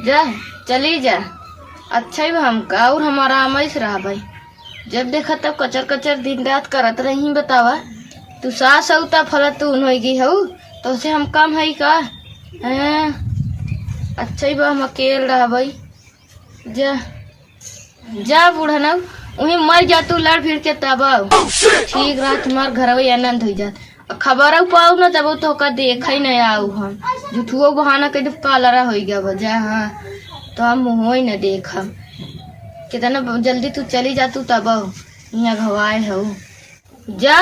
जा चली जा। अच्छा ही हमका और हमारा आमैस रहा भाई। जब देखा तब कचर कचर दिन रात करत रही। बतावा तू सास औता फलत तू होगी हऊ तो से हम कम है का? अच्छा ही बा हम अकेल रहा भाई। जा जा बूढ़ा ना वही मर जा तू लड़ फिर के तब ठीक रहा। तुम्हार घर वही आनंद हो जात। खबर पाऊ ना तब तो का देख ही नहीं आऊ हम झूठुओ बहाना कह कालरा हो गया बजा। हाँ तो हम हो ही न देख हम कितना जल्दी तू चली जा तू तब यहाँ घवाए हो जा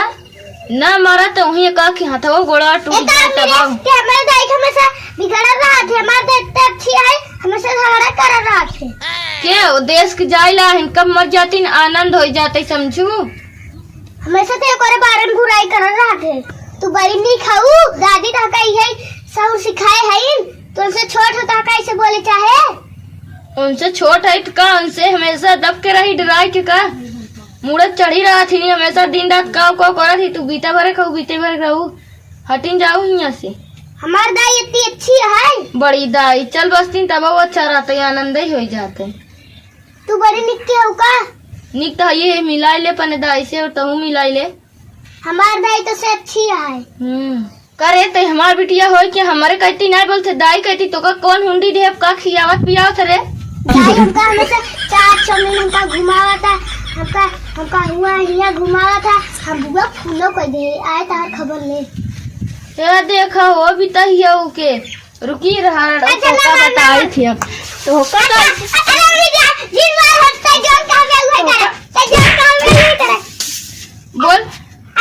ना मारा तो वही का कि हाथवा गोड़ा टूट गया तब हमारे दाई हमेशा बिगड़ रहा थे। हमारे देखते अच्छी है हमेशा झगड़ा कर रहा थे के देश के जाइला कब मर जाती न आनंद हो जाते समझू। हमेशा तो एक बारन बुराई कर रहा थे। तू बड़ी नहीं खाऊ दादी ढकाई है सब सिखाए है तो उनसे छोट होता कैसे बोले चाहे। उनसे छोट है तो का उनसे हमेशा दब के रही डराई के का मुड़त चढ़ी रहा थी हमेशा दिन रात काव काव करा थी। तू बीता भरे खाऊ बीते भरे खाऊ हटिन जाऊ यहाँ से। हमार दाई इतनी अच्छी है बड़ी दाई चल बसती तब वो अच्छा रहते आनंद ही हो जाते। तू बड़ी निकते हो का? निक तो ये मिलाई ले पने दाई से और तू मिलाई ले। हमार दाई तो से अच्छी है। करे ते हमार बिटिया हो कि हमारे कहती नहीं बोलते दाई कहती तो का कौन हुंडी ढेप का खियावत पियावत रे। दाई हमका हमेशा चाट चौमिन हमका घुमावा था हमका हुआ हिया घुमावा था। हम बुआ फूलों को दे आए तार खबर ले ये देखा हो भी तहिया के रुकी रहा बताई थी अब तो बोल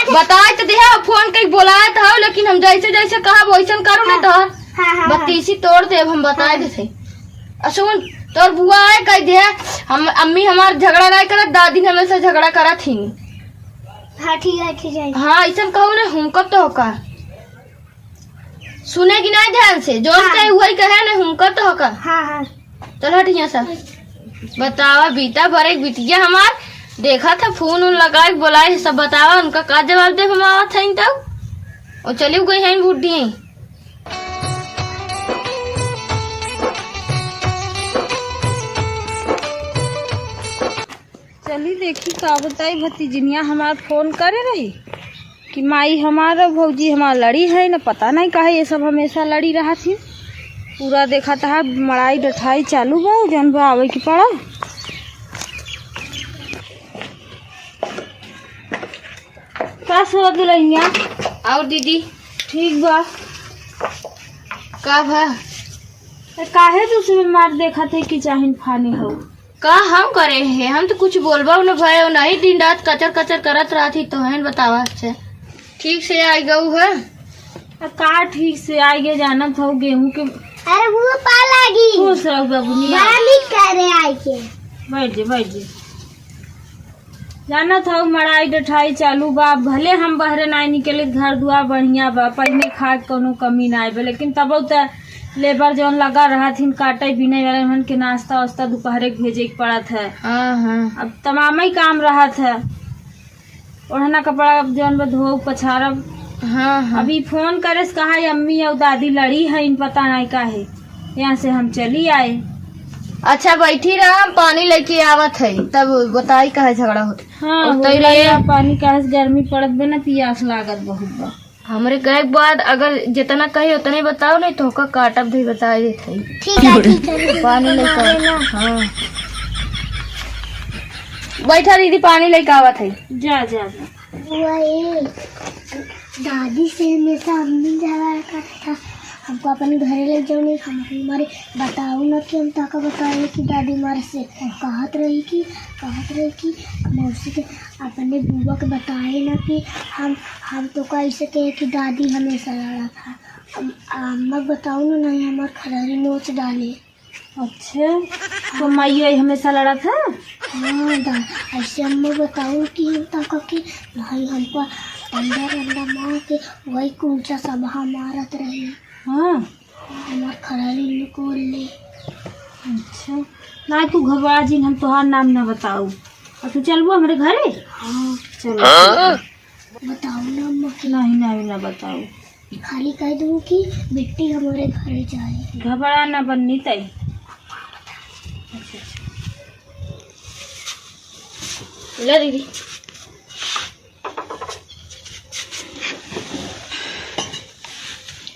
बताए तो दिया फोन कहीं बोलाया था लेकिन हम जैसे जैसे कहा वैसे करो ना तो बत्तीसी तोड़ दे हम बताए थे। सुन तोर बुआ है कह दिया हम अम्मी हमार झगड़ा नहीं करत दादी हमेशा झगड़ा करा थी। हाँ ठीक है ठीक है। हाँ ऐसा कहो ना हम कब तो होका सुने की नहीं ध्यान से जो कहे हुआ ही कहे ना हम कब तो होका। हाँ चलो हटिया सब बतावा बीता भरे बिटिया हमार देखा था फोन उन लगाए बोलाए सब बतावा उनका का जवाब दे हम आवत है तब और चली गई है बूढ़ी। चली देखी का बताई भतीजनिया हमार फोन करे रही कि माई हमारा भौजी हमार लड़ी है न पता नहीं कहा ये सब हमेशा लड़ी रहा थी। पूरा देखा था मड़ाई डठाई चालू बा जन बा आवे की पड़ा। का सो दुल्हनिया और दीदी ठीक बा का भा काहे दूसरे मार देखा थे कि चाहिन फानी हो का हम करे है हम तो कुछ बोलबा न भय नहीं दिन रात कचर कचर करत रहा थी तो है बतावा अच्छा ठीक से आई गऊ है का ठीक से आगे जाना था गेहूं के। अरे वो पा लागी खुश रहो बाबूनिया करे आई के बैठ जे जाना था मड़ाई डठाई चालू बा भले हम बहरे नहीं निकले घर दुआर बढ़िया बा पहले खाद कोनो कमी ना आए लेकिन तब तो लेबर जौन लगा रहा थी काटे बीने वाले मन के नाश्ता वास्ता दोपहर के भेजे के पड़ा था। अब तमाम ही काम रहा था ओढ़ना कपड़ा जौन धो पछारब। अभी फोन करे से कहा अम्मी और दादी लड़ी है इन पता नहीं का है यहाँ से हम चली आए। अच्छा बैठी रहा हम पानी लेके आवत है तब बताई कहा झगड़ा होता। हाँ पानी का गर्मी पड़त बे ना पियास लागत बहुत बा। हमरे कहे के बाद अगर जितना कहे उतने बताओ नहीं तो का काटब भी बता देते ठीक है पानी लेकर। हाँ बैठा दीदी पानी लेके आवत है जा दादी से हमेशा अम्मी झगड़ा करता था हमको अपने घरे ले जाओ नहीं हमारे बताओ ना कि हम ताका बताए कि दादी मारे से कहत रही कि मौसी के अपने बुआ के बताए ना कि हम तो कैसे कहे कि दादी हमेशा लड़ा था। अम्मा बताओ ना नहीं हमारे खरारी नोच डाले। अच्छा तो माई हमेशा लड़ा था। हाँ ऐसे अम्मा बताओ कि हम ताका कि भाई हमको अंदर मार के वही कुंचा सब मारत रहे। हाँ हमार खरारी निकोल ले। अच्छा ना तू घबरा जी हम तुहार नाम ना बताऊ और तू चलबो हमारे घरे। हाँ चलो बताओ ना अम्मा नहीं ना बताऊ खाली कह दूँ कि बिट्टी हमारे घर जाए। घबरा ना बन्नी तय। ले दीदी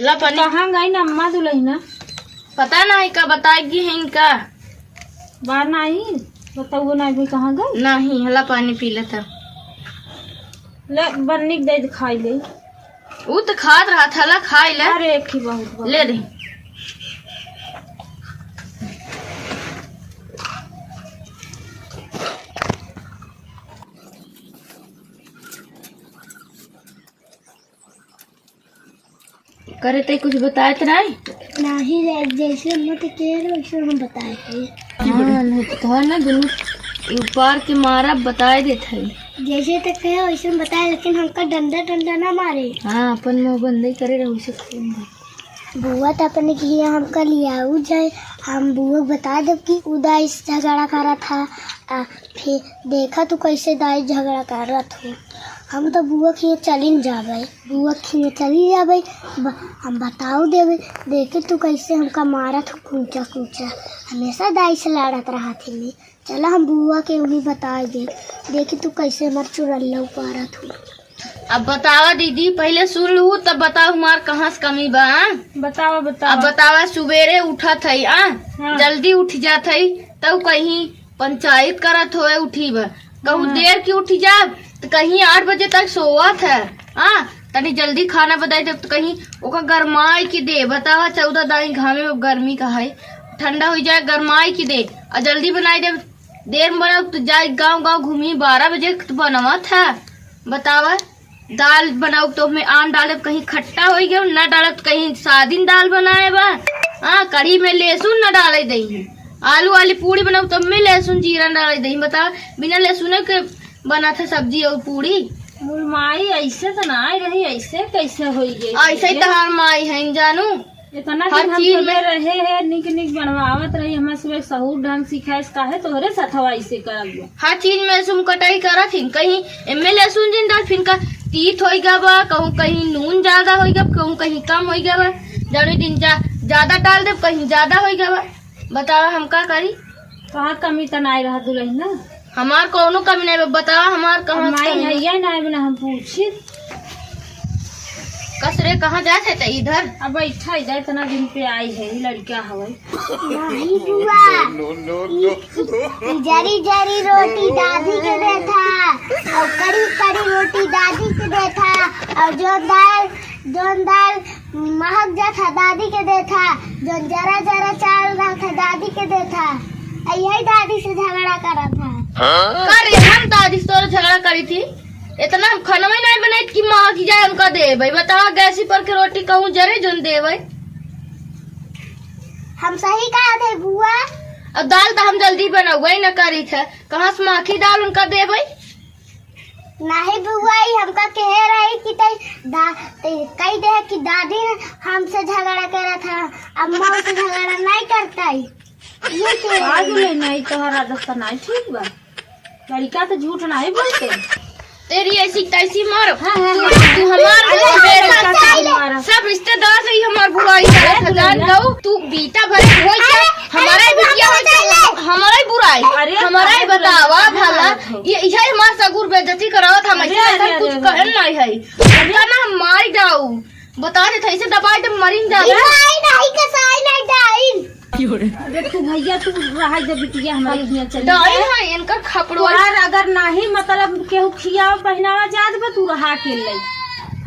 ला पानी। कहाँ गई ना अम्मा दुल्हन? पता नहीं का बताएगी है इनका। बाहर ना आई बताओ ना भाई कहाँ गई? नहीं हला पानी पी लेता। ले बन्नी दे खाई ले। वो तो खा रहा था ला खाई ले। अरे एक ही बहुत ले दे। करे ते कुछ बताए तो नहीं जैसे हम तो कह रहे वैसे हम बताए थे। हाँ नहीं तो ना दोनों ऊपर के मारा बताए देते। जैसे तो कहे वैसे हम बताए, लेकिन हमका डंडा डंडा ना मारे। हाँ अपन मुँह बंद करे रहो से। बुआ तो अपने किया हमका लिया जाए, हम बुआ बता दे कि उदाई झगड़ा करा था। फिर देखा तू कैसे दाई झगड़ा कर रहा था। हम तो बुआ खिए चली जाबे, बुआ खिए चली जाबे। हम बताओ देवे देखे तू कैसे हमका मारा था कूचा कूचा। हमेशा दाई से लड़त रहा थी। चला हम बुआ के उन्हीं बता दे देखी तू कैसे हमार चुरल्ला पारा था। अब बतावा दीदी पहले सुन लू तब बताओ हमार कहाँ से कमी बा। बतावा बतावा। अब बतावा सुबेरे उठत है हाँ। जल्दी उठ जात है तब कहीं पंचायत करत होए उठी बा। कहूँ हाँ। देर की उठी जा तो कहीं 8 बजे तक सोवत है। तनी जल्दी खाना बताई जब तो कहीं ओका गरमाई की दे। बतावा 14 दाई घामे में गर्मी का है, ठंडा हो जाए गरमाई की दे और जल्दी बनाई जब देर में बनाओ तो जाए गाँव गाँव घूमी 12 बजे तो बनवा था। बतावा दाल बनाओ तो में आम डाले कहीं खट्टा हो गया न डाले तो कहीं सादिन दाल बनाए बा। कढ़ी में लहसुन न डाले दही। आलू वाली पूड़ी बनाओ तब में लहसुन जीरा डाले दही। बताओ बिना लहसुन के बना था सब्जी और पूड़ी। माई ऐसे तो ना रही, ऐसे कैसे हो गई? ऐसे ही तहार माई है जानू। इतना हर दिन हम चीज में में रहे हैं निक निक बनवावत रही। हमें सुबह सहूर ढंग सिखाए काहे तोहरे सथवा ऐसे करल। हर चीज में सुम कटाई करा थी। कहीं एमे लहसुन जिन डाल फिर का तीत हो गया बा, कहूँ कहीं नून ज्यादा हो गया, कहूँ कहीं कम हो गया बा। जाने दिन ज्यादा डाल दे कहीं ज्यादा हो गया बा। बतावा हम का करी? कहाँ कमी तो नहीं रहा दुल्हन ना। हमार कौनो कमी नहीं बा। बतावा हमार कहाँ से माई कमी? है या नहीं बना हम पूछी। कसरे कहाँ जाते थे इधर? अब बैठा इधर इतना दिन पे आई है लड़का हवाई। नहीं बुआ, जरी जरी रोटी दादी के दे था और कड़ी कड़ी रोटी दादी के दे था और जो दाल महक जा था दादी के दे था, जो जरा जरा चावल रहा था दादी के दे था। यही दादी से झगड़ा करा था। करे हम दादी से झगड़ा करी थी। इतना हम खाना ही नहीं बनाई कि माँ की जाए उनका दे भाई। बताओ गैसी पर के रोटी कहूँ जरे जोन दे भाई। हम सही कहा थे बुआ। अब दाल तो हम जल्दी बनाई न करी थे, कहाँ से माखी दाल उनका दे भाई। नहीं बुआ हमका कह रही कि कही दे कि दादी हमसे झगड़ा करा था, अम्मा से झगड़ा नहीं करता। ये आज नहीं तोहरा दस्ता नहीं ठीक बा। लड़का तो झूठ नहीं बोलते। तेरी ऐसी तैसी मारो। हाँ, तू हमार सब रिश्तेदार से ही हमार बुराई करत जान दो। तू बीता भरे होई क्या हमारा ही बिटिया होई, हमारा ही बुराई, हमारा ही बतावा भला। ये इहे हमार सगुर बेइज्जती करावत। हम ऐसा कुछ कहन नहीं है। ना हम मार जाऊ। बता दे थैसे दबाई दे मरिन जा। नहीं कसाई नहीं डाइन। देख तू भैया तू रहा जब बिटिया हमारे यहाँ चली डाइन है इनका खपड़वा। यार अगर नहीं मतलब केहू खियावा पहनावा जात बा तू रहा के ले।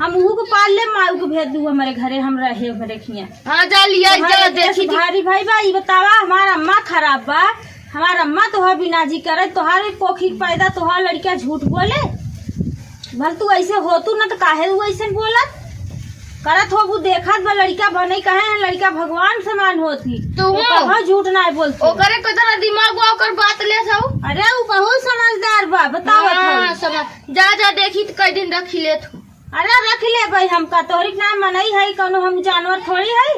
हम उहू को पाल ले माऊ को भेज दू हमारे घरे हम रहे हमारे खिया। हाँ जा लिया जा देखी भारी भाई बा ई बतावा हमारा अम्मा खराब बा। हमारा अम्मा तोहार बिनाजी करे तोहारे कोखी पैदा तोहार लड़का झूठ बोले। भल तू ऐसे हो तू न तो काहे तू ऐसे बोलत करत हो। वो देखत बा लड़का बने कहे हैं लड़का भगवान समान होती तो कहाँ झूठ नहीं बोलती। ओकरे को तरह दिमाग वो कर बात ले साऊ। अरे वो बहुत समझदार बा बतावत हाँ, हो। समझ जा जा देखी तो कई दिन रखी ले तू। अरे रख ले भाई हमका तोहरी नाम मनई है कौनो हम जानवर थोड़ी है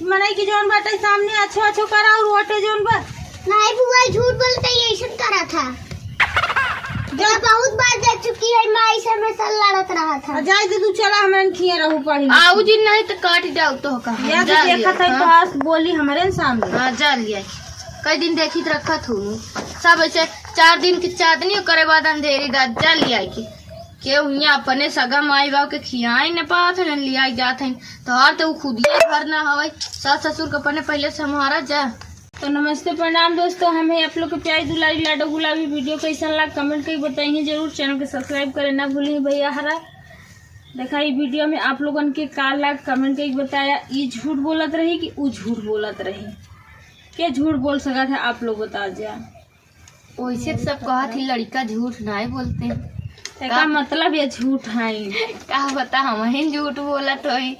मनई की जोन बाटे सामने अच्छो अच्छो करा और वोटे जोन बा। नहीं बुआ झूठ बोलते ये ऐसा करा था। जो बहुत बार देख चुकी है, माई से हमेशा लड़त रहा था। जाए दे तू, चला हमारे खिया रहू पड़ी आऊ जी नहीं तो काट जाओ तो का या तो देखा था पास बोली हमारे सामने। हाँ जा लिया कई दिन देखी तो रखा थू सब ऐसे 4 दिन की चांदनी करे बाद अंधेरी रात जा लिया के हुआ अपने सगा माई बाप के खियाई न पात न लिया जात है तो हर तो खुद घर ना हवे सास ससुर के अपने पहले से हमारा जा। तो नमस्ते प्रणाम दोस्तों, हमें आप लोग के प्यारी दुलारी लाडो गुलाबी वीडियो कैसा लगा कमेंट करके बताइए जरूर। चैनल को सब्सक्राइब करें ना भूलें भैया हरा। देखा ये वीडियो में आप लोगन के का लग कमेंट करके बताया, ये झूठ बोलत रही कि उ झूठ बोलत रही, क्या झूठ बोल सका था आप लोग बता जा। वैसे तो सब कहा थी लड़का झूठ नहीं बोलते का मतलब ये झूठ है का बता हम ही झूठ बोलत होई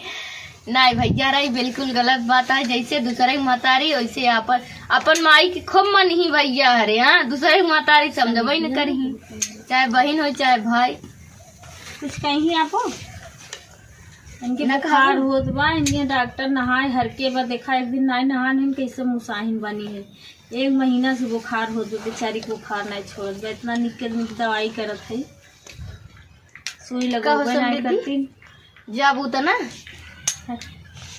नहीं भैया रही बिल्कुल गलत बात है। जैसे दूसरे की मतारी वैसे अपन माई की खूब मन ही भैया हरे। हाँ दूसरे की मतारी समझबे न करही, चाहे बहन हो चाहे भाई। कुछ कहीं आप इनके बुखार होत बा, इनके डॉक्टर नहाए हर के बा देखा एक दिन नहीं नहा नहीं कैसे मुसाहिन बनी है। 1 महीना से बुखार होत बा, बेचारी को बुखार नहीं छोड़त बा, इतना निक दवाई करत है, सुई लगा नहीं करती। जब उतना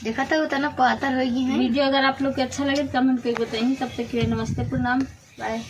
देखा था उतना पातर हो गई है। वीडियो अगर आप लोग को अच्छा लगे तो कमेंट करके बताइए। तब तक के लिए नमस्ते प्रणाम बाय।